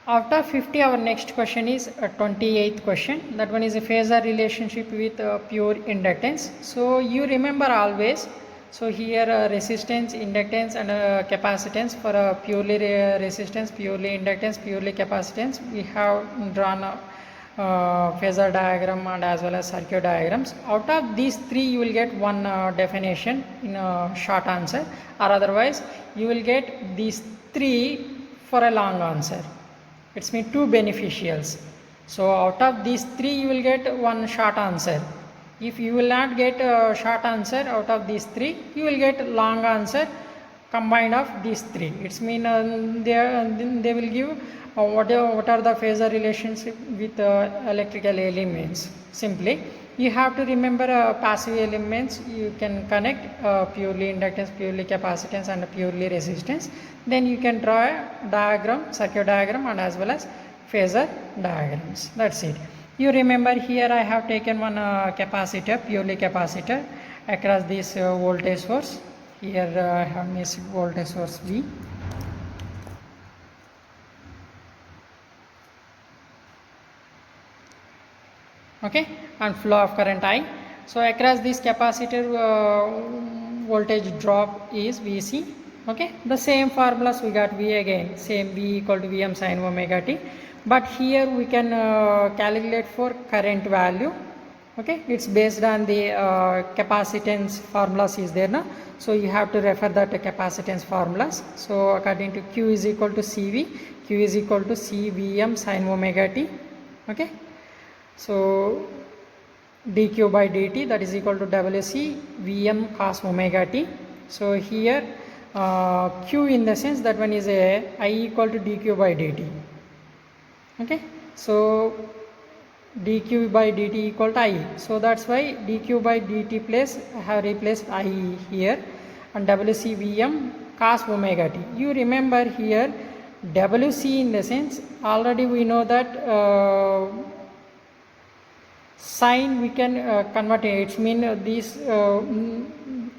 Out of 50, our next question is a 28th question. That one is a phasor relationship with pure inductance. So you remember always. So here resistance, inductance and capacitance. For purely resistance, purely inductance, purely capacitance, we have drawn a phasor diagram and as well as circuit diagrams. Out of these three, you will get one definition in a short answer, or otherwise you will get these three for a long answer. It's mean two beneficials. So out of these three you will get one short answer. If you will not get a short answer out of these three, you will get long answer combined of these three. It's mean they will give what are the phasor relationship with electrical elements. Simply you have to remember passive elements. You can connect purely inductance, purely capacitance and purely resistance. Then you can draw a diagram, circuit diagram and as well as phasor diagrams. That's it. You remember here I have taken one capacitor, purely capacitor across this voltage source. Here I have missed voltage source V. Okay, and flow of current I. So across this capacitor voltage drop is Vc. Okay, the same formulas we got V again, same V equal to Vm sin omega t, but here we can calculate for current value. Okay, it's based on the capacitance formulas is there now, so you have to refer that capacitance formulas. So according to Q is equal to Cv, Q is equal to Cvm sin omega t. Okay, so dq by dt, that is equal to Wc Vm cos omega t. So here Q in the sense that one is a I equal to dq by dt. Okay, so dq by dt equal to I. So that's why dq by dt place I have replaced I here, and Wc Vm cos omega t. You remember here Wc in the sense already we know that sine we can convert it. It's mean this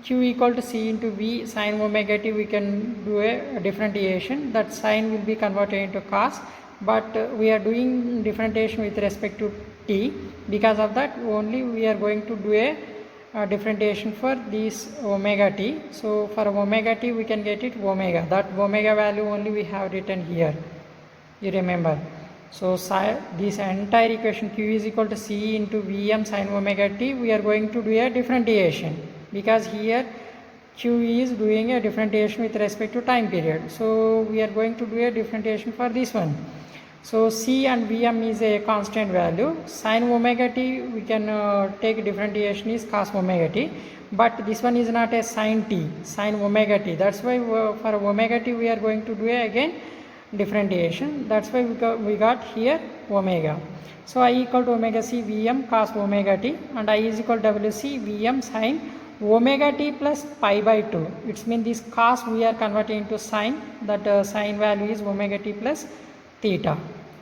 Q equal to C into V sin omega t, we can do a differentiation. That sine will be converted into cos, but we are doing differentiation with respect to t. Because of that only we are going to do a differentiation for this omega t. So for omega t we can get it omega. That omega value only we have written here. You remember. So this entire equation Q is equal to C into Vm sin omega t, we are going to do a differentiation, because here Q is doing a differentiation with respect to time period. So we are going to do a differentiation for this one. So C and Vm is a constant value. Sin omega t we can take differentiation is cos omega t, but this one is not a sin t, sin omega t. That's why for omega t we are going to do again differentiation. That's why we got here omega. So I equal to omega c Vm cos omega t, and I is equal to Wc Vm sin omega t plus pi by 2. It's mean this cos we are converting into sine. That sine value is omega t plus theta.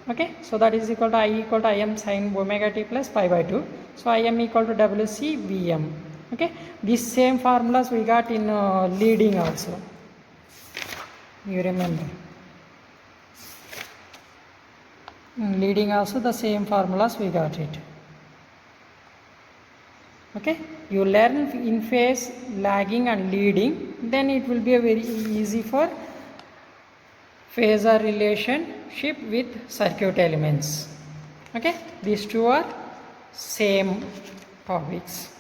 Okay, so that is equal to I equal to Im sin omega t plus pi by 2. So Im equal to Wc Vm. Okay, these same formulas we got in leading also. You remember. Leading also the same formulas we got it. Okay, you learn in phase, lagging and leading, then it will be a very easy for phasor relationship with circuit elements. Okay, these two are same topics.